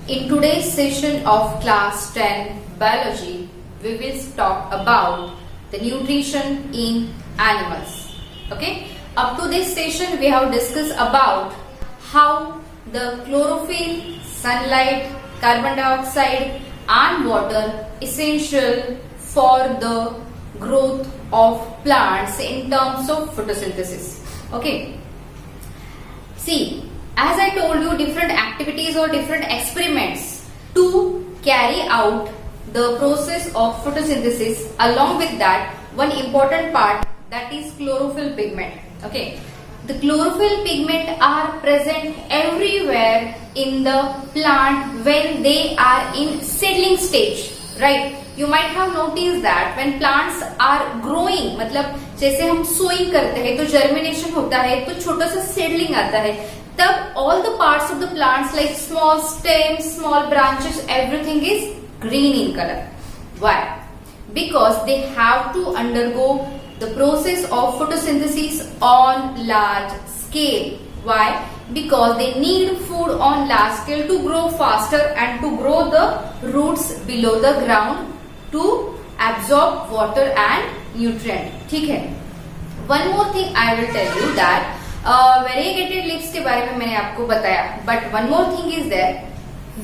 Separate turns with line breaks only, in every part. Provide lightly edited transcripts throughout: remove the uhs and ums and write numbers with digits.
In today's session of class 10 biology, we will talk about the nutrition in animals. Okay. Up to this session, we have discussed about how the chlorophyll, sunlight, carbon dioxide and water essential for the growth of plants in terms of photosynthesis. Okay. See, as I told you, different activities or different experiments to carry out the process of photosynthesis. Along with that, one important part, that is chlorophyll pigment. Okay, the chlorophyll pigment are present everywhere in the plant when they are in seedling stage, right? You might have noticed that when plants are growing, मतलब जैसे हम sowing करते हैं तो germination होता है तो छोटा सा seedling आता है, तब all the parts of the plants like small stems, small branches, everything is green in color. Why? Because they have to undergo the process of photosynthesis on large scale. Why? Because they need food on large scale to grow faster and to grow the roots below the ground to absorb water and nutrient. ठीक है? One more thing I will tell you that variegated leaves के बारे में मैंने आपको बताया, but one more thing is there.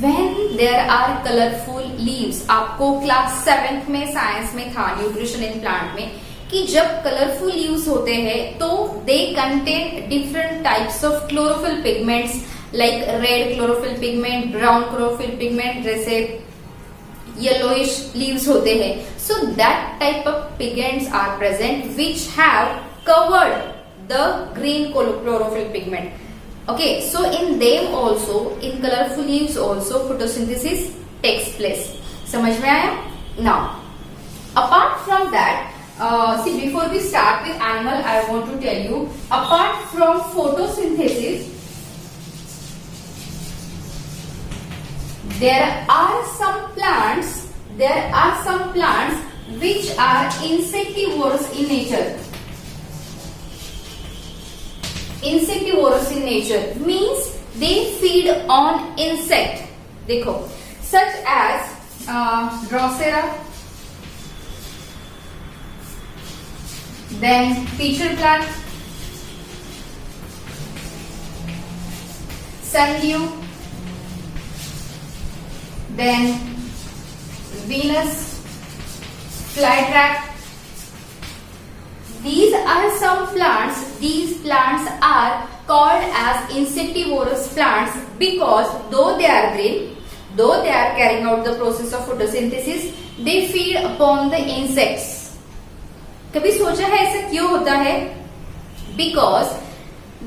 When there are colorful leaves, आपको class 7th में साइंस में था न्यूट्रिशन इन प्लांट में कि जब कलरफुल लीव्स होते हैं तो they contain different types of chlorophyll pigments like red chlorophyll pigment, brown chlorophyll pigment, जैसे येलोइश लीव्स होते हैं. So that type of pigments are present which have covered the green chlorophyll pigment. Okay, so in them also, in colorful leaves also, photosynthesis takes place. समझ में आया? Now, apart from that, see, before we start with animal, I want to tell you, apart from photosynthesis, there are some plants which are insectivorous in nature. Insectivorous in nature means they feed on insect. देखो, such as Drosera, then pitcher plant, sundew, then Venus flytrap. These are some plants. These plants are called as insectivorous plants because though they are green, though they are carrying out the process of photosynthesis, they feed upon the insects. कभी सोचा है ऐसा क्यों होता है? Because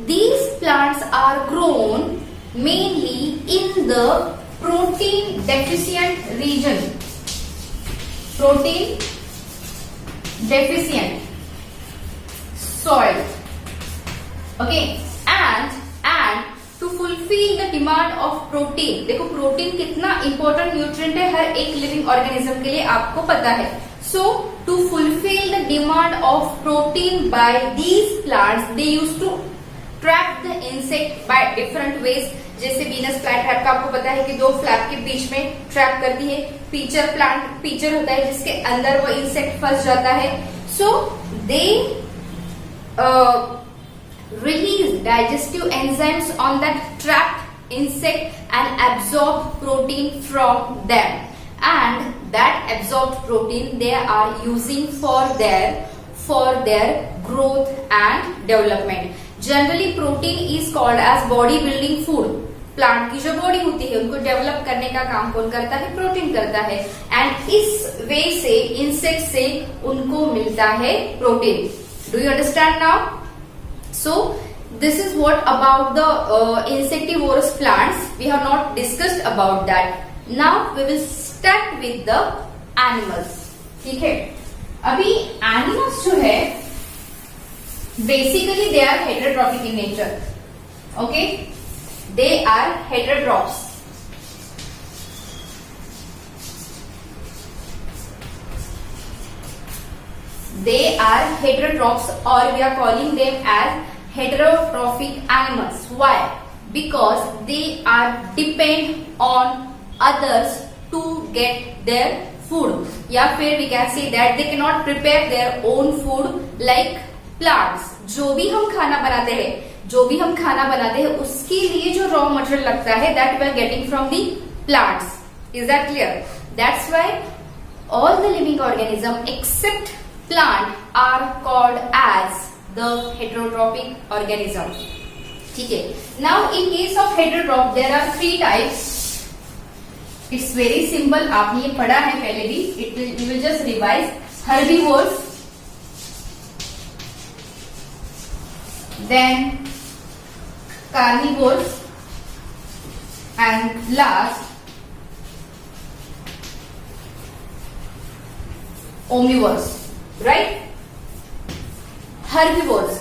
these plants are grown mainly in the protein deficient region. Protein deficient soil. Okay, and to fulfill the demand of protein. देखो protein कितना important nutrient है हर एक living organism के लिए, आपको पता है. So to fulfill the demand of protein by these plants, they used to trap the insect by different ways. जैसे वीनस फ्लाइट्रैप का आपको पता है कि दो फ्लैप के बीच में ट्रैप करती है. पीचर प्लांट, पीचर होता है जिसके अंदर वो इंसेक्ट फंस जाता है. So they release digestive enzymes on that trapped insect and absorb protein from them, and that absorbed protein they are using for their growth and development. Generally protein is called as body building food. Plant की जो body होती है उनको develop करने का काम कौन करता है? प्रोटीन करता है. एंड इस वे से इंसेक्ट से उनको मिलता है protein. Do you understand now? So this is what about the insectivorous plants. We have not discussed about that. Now we will start with the animals. ठीक है? अभी animals जो है basically they are heterotrophic in nature. Okay? They are heterotrophs. They are heterotrophs, or we are calling them as heterotrophic animals. Why? Because they are depend on others to get their food, या फिर we can say that they cannot prepare their own food like plants. जो भी हम खाना बनाते हैं उसके लिए जो raw material लगता है that we are getting from the plants. Is that clear? That's why all the living organism except plant are called as the heterotrophic organism. ठीक है. Now in case of heterotroph there are 3 types. It's very simple. आपने ये पढ़ा है पहले भी. You will just revise. Herbivores, then carnivores, and last omnivores. Right? Herbivores,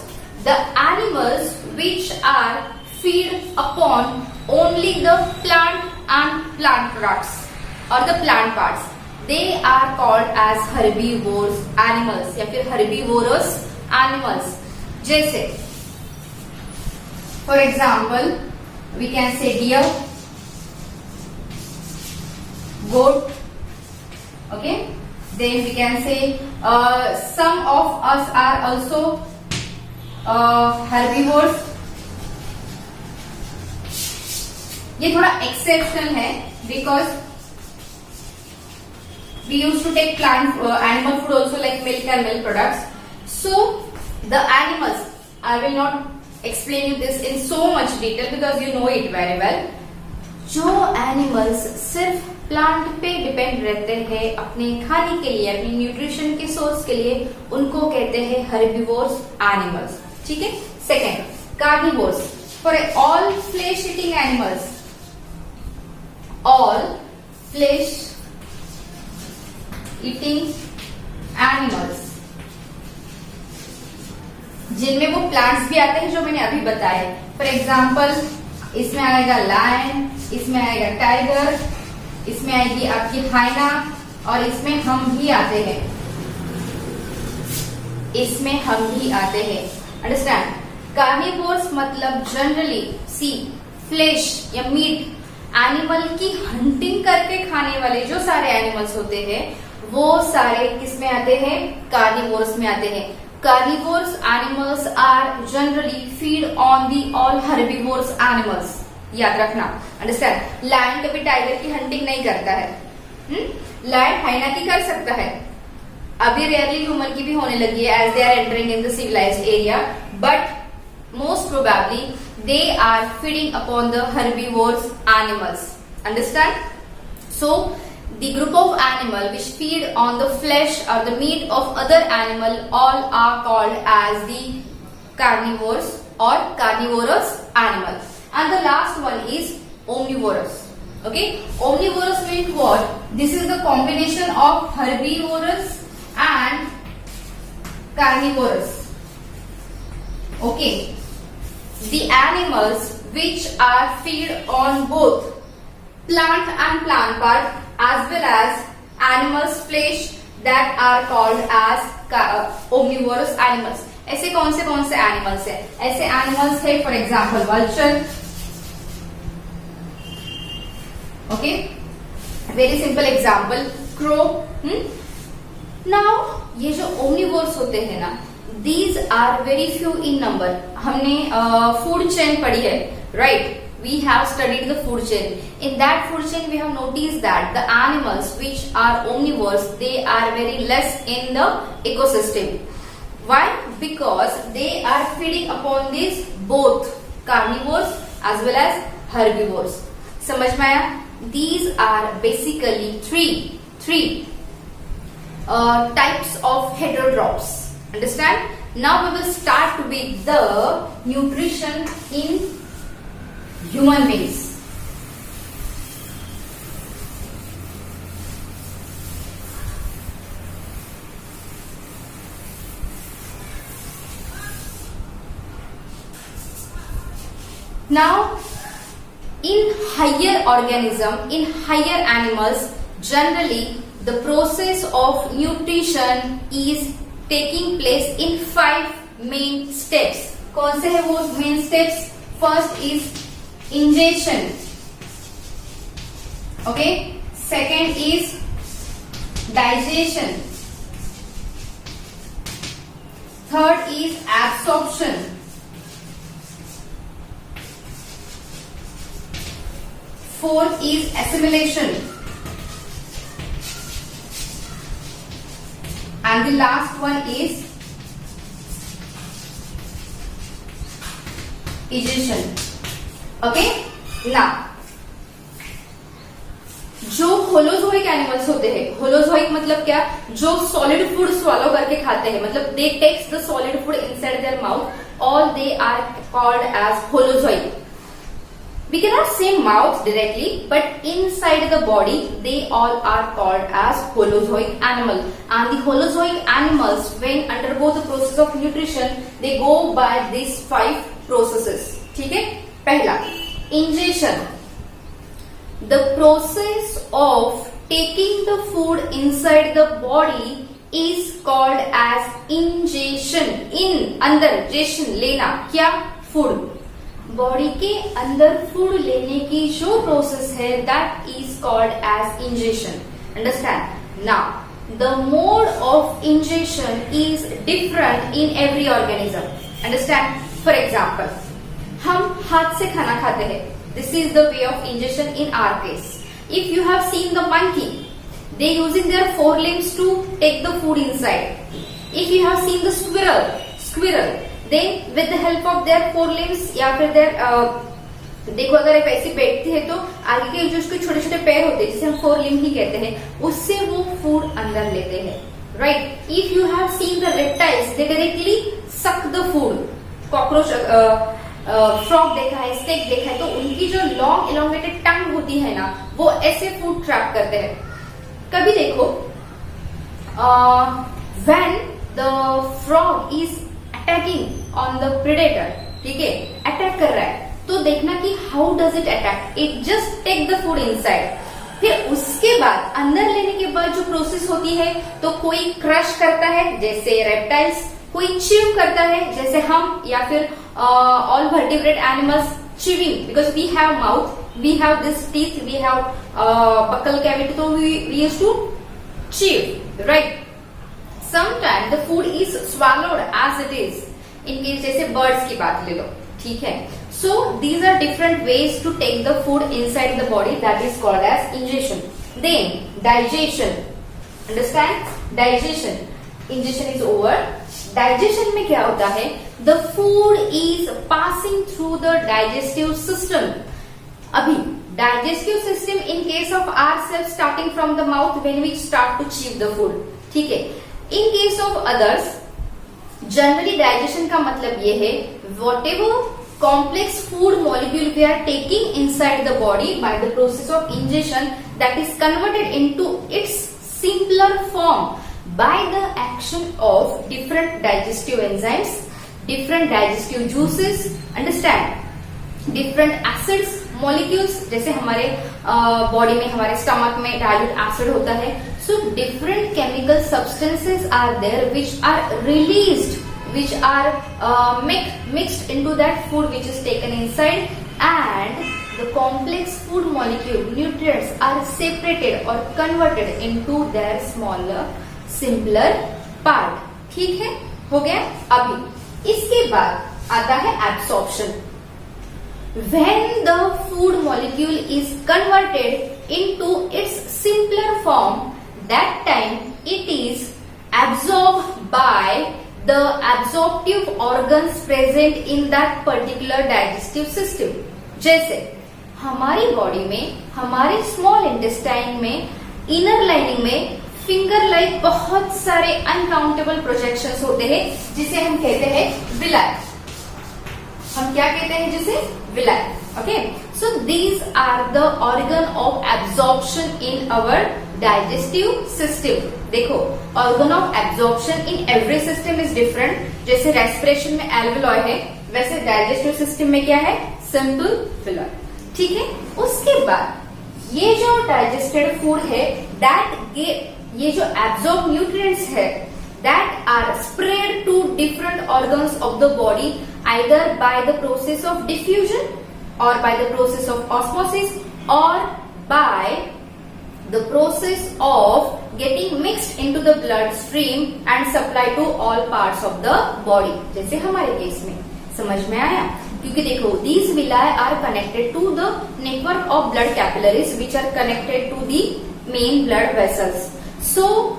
the animals which are feed upon only the plant and plant products or the plant parts, they are called as herbivorous animals या फिर herbivorous animals. जैसे for example we can say deer, goat, okay, then we can say some of us are also herbivores. ये थोड़ा exceptional है because we use to take plant animal food also like milk and milk products. So the animals I will not explain you this in so much detail because you know it very well. जो animals सिर्फ plant पे depend रहते हैं अपने खाने के लिए, अपने न्यूट्रिशन के सोर्स के लिए, उनको कहते हैं हर्बिवोर्स एनिमल्स. ठीक है. Second, carnivores, for all flesh eating animals, all flesh eating animals जिनमें वो प्लांट्स भी आते हैं जो मैंने अभी बताए. फॉर एग्जाम्पल इसमें आएगा लायन, इसमें आएगा टाइगर, इसमें आएगी आपकी हाइना और इसमें हम भी आते हैं. अंडरस्टैंड. कार्निवोर्स मतलब जनरली सी फ्लेश या मीट एनिमल की हंटिंग करके खाने वाले जो सारे एनिमल्स होते हैं वो सारे किस में आते हैं? कार्निवोर्स में आते हैं. Carnivores animals are generally feed on the all herbivores animals. याद रखना. अंडरस्टैंड. लायन कभी टाइगर की हंटिंग नहीं करता है. लायन हाइना की कर सकता है. अभी रेयरली ह्यूमन की भी होने लगी है as they are entering in the civilized area, but most probably they are feeding upon the herbivorous animals. Understand? So the group of animal which feed on the flesh or the meat of other animal all are called as the carnivores or carnivorous animal. And the last one is omnivorous. Okay, omnivorous means what? This is the combination of herbivorous and carnivorous. Okay, the animals which are feed on both plant and plant part as well as animals flesh that are called as omnivorous animals. ऐसे कौन से animals है? ऐसे animals है for example vulture. Okay, very simple example crow. Now ये जो omnivores होते हैं ना, these are very few in number. हमने food chain पढ़ी है, right? We have studied the food chain. In that food chain, we have noticed that the animals which are omnivores, they are very less in the ecosystem. Why? Because they are feeding upon these both carnivores as well as herbivores. समझ में आया? These are basically three types of heterotrophs. Understand? Now we will start with the nutrition in human beings. Now, in higher organism, in higher animals, generally the process of nutrition is taking place in 5 main steps. कौन से है वो main steps? First is ingestion. Okay, second is digestion, third is absorption, fourth is assimilation, and the last one is egestion. Okay, now जो holozoic animals होते हैं, holozoic मतलब क्या, जो सॉलिड फूड स्वालो करके खाते हैं, मतलब they takes the solid food inside their mouth, all they are called as holozoic. We cannot say mouth directly, but inside the body, they all are called as holozoic animal. And the holozoic animals, when undergo the process of nutrition, they go by these 5 processes. ठीक है? पहला, ingestion. The process of taking the food inside the body is called as ingestion. In, अंदर, gestion, लेना, क्या? Food. Body के अंदर food लेने की जो प्रोसेस है, that is called as ingestion. Understand? Now the mode of ingestion is different in every organism. Understand? For example, हम हाथ से खाना खाते हैं. This is the way of ingestion in our case. If you have seen the monkey, they using their four limbs to take the food inside. If you have seen the squirrel, Then with the help of their forelimbs या फिर their देखो, अगर एक ऐसी बैठती है तो आगे के जो उसके छोटे छोटे पैर होते हैं, जिसे हम फोरलिम्ब ही कहते हैं, उससे वो फूड अंदर लेते हैं. Right? If you have seen the reptiles, they directly suck the food. Cockroach, frog देखा है, स्नेक देखा है, तो उनकी जो लॉन्ग इलोंगेटेड टंग होती है ना, वो ऐसे फूड ट्रैप करते हैं. कभी देखो, when the frog is attacking on the predator, ठीक है, अटैक कर रहा है, तो देखना कि how does it attack. It just take the food inside. फिर उसके बाद अंदर लेने के बाद जो प्रोसेस होती है, तो कोई क्रश करता है जैसे रेप्टाइल्स, कोई च्यू करता है जैसे हम, या फिर all vertebrate animals chewing, because we have mouth, we have this teeth, we have buccal cavity, तो we use to chew. Right? Sometimes the food is swallowed as it is. In case जैसे birds की बात ले लो, ठीक है. So these are different ways to take the food inside the body, that is called as ingestion. Then digestion. Understand? Digestion. Ingestion is over. Digestion में क्या होता है? The food is passing through the digestive system. अभी digestive system in case of ourselves starting from the mouth when we start to chew the food. ठीक है. In case of others, generally digestion का मतलब ये है, whatever complex food molecule we are taking inside the body by the process of ingestion, that is converted into its simpler form by the action of different digestive enzymes, different digestive juices, understand? Different acids, molecules, जैसे हमारे body में, हमारे stomach में dilute acid होता है. So different chemical substances are there which are released, which are mixed into that food which is taken inside, and the complex food molecule, nutrients are separated or converted into their smaller, simpler part. ठीक है? हो गया? अभी इसके बाद आता है absorption. When the food molecule is converted into its simpler form, that time it is absorbed by the absorptive organs present in that particular digestive system. जैसे हमारी बॉडी में, हमारे स्मॉल इंटेस्टाइन में, इनर लाइनिंग में finger like बहुत सारे uncountable projections होते हैं, जिसे हम कहते हैं विलाई. हम क्या कहते हैं जिसे? Villi. Okay, so these are the organ of absorption in our digestive system. देखो, organ of absorption in every system is different. जैसे रेस्पिरेशन में एल्वेओलाई है, वैसे डाइजेस्टिव सिस्टम में क्या है? Simple villi. ठीक है? उसके बाद ये जो डाइजेस्टेड फूड है, ये जो एब्जॉर्ब न्यूट्रिएंट्स है, that are spread to different organs of the body either by the process of diffusion or by the process of osmosis or by the process of getting mixed into the bloodstream and supplied to all parts of the body. जैसे हमारे case में समझ में आया, क्योंकि देखो these villi are connected to the network of blood capillaries which are connected to the main blood vessels. So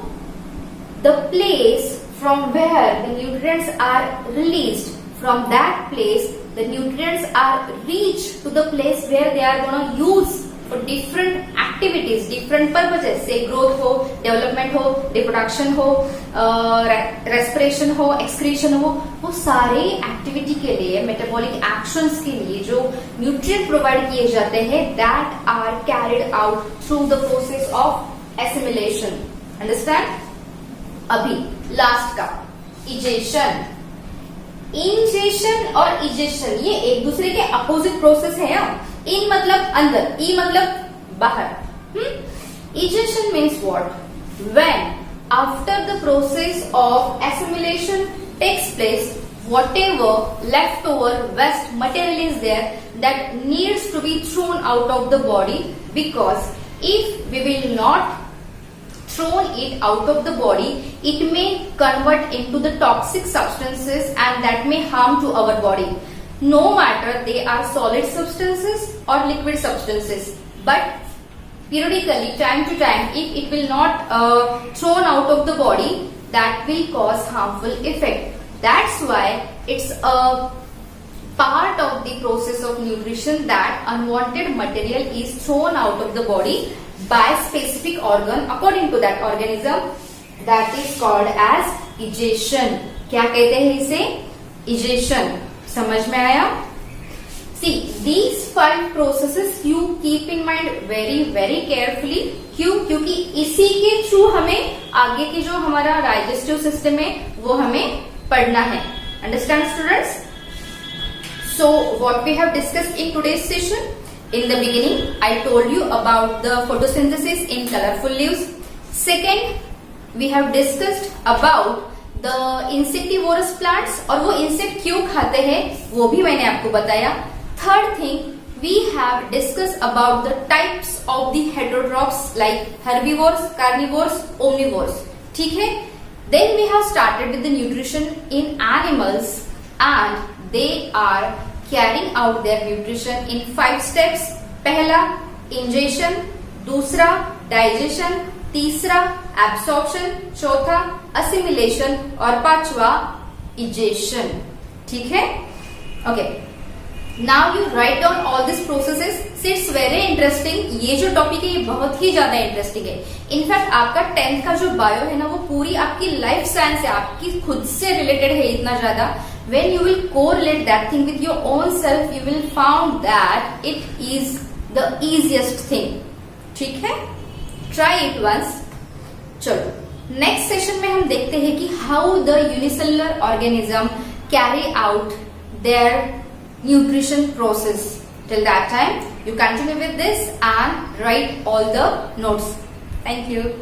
the place from where the nutrients are released, from that place the nutrients are reached to the place where they are going to use for different activities, different purposes, say growth हो, development हो, reproduction हो, respiration हो, excretion हो, वो सारे activity के लिए, metabolic actions के लिए जो nutrient provide किए जाते हैं, that are carried out through the process of assimilation. Understand? अभी लास्ट का इजेशन. इंजेशन और इजेशन ये एक दूसरे के अपोजिट प्रोसेस है. इन मतलब अंदर, ई मतलब बाहर. Egestion means what? When after the process of assimilation takes place, whatever leftover waste material is there that needs to be thrown out of the body, because if we will not thrown it out of the body, it may convert into the toxic substances and that may harm to our body, no matter they are solid substances or liquid substances. But periodically, time to time, if it will not thrown out of the body, that will cause harmful effect. That's why it's a part of the process of nutrition that unwanted material is thrown out of the body by specific organ according to that organism, that is called as egestion. क्या कहते हैं इसे? egestion. समझ में आया? See, these 5 processes you keep in mind very very carefully. क्यों? क्योंकि इसी के थ्रू हमें आगे के जो हमारा डाइजेस्टिव सिस्टम है वो हमें पढ़ना है. Understand, students? So what we have discussed in today's session? In the beginning, I told you about the photosynthesis in colorful leaves. Second, we have discussed about the insectivorous plants और वो insect क्यों खाते हैं वो भी मैंने आपको बताया. Third thing, we have discussed about the types of the heterotrophs like herbivores, carnivores, omnivores. ठीक है? Then we have started with the nutrition in animals and they are carrying out their nutrition in 5 steps. पहला ingestion, दूसरा digestion, तीसरा absorption, चौथा assimilation और पांचवा egestion. ठीक है? Okay. Now you write down all these processes. It's very interesting. ये जो टॉपिक है ये बहुत ही ज्यादा इंटरेस्टिंग है. इनफैक्ट आपका 10th का जो बायो है ना वो पूरी आपकी लाइफ साइंस है, आपकी खुद से रिलेटेड है इतना ज्यादा. When you will correlate that thing with your own self, you will find that it is the easiest thing. ठीक है? Try it once. चलो नेक्स्ट सेशन में हम देखते हैं कि how the unicellular organism carry out their nutrition process. Till that time, you continue with this and write all the notes. Thank you.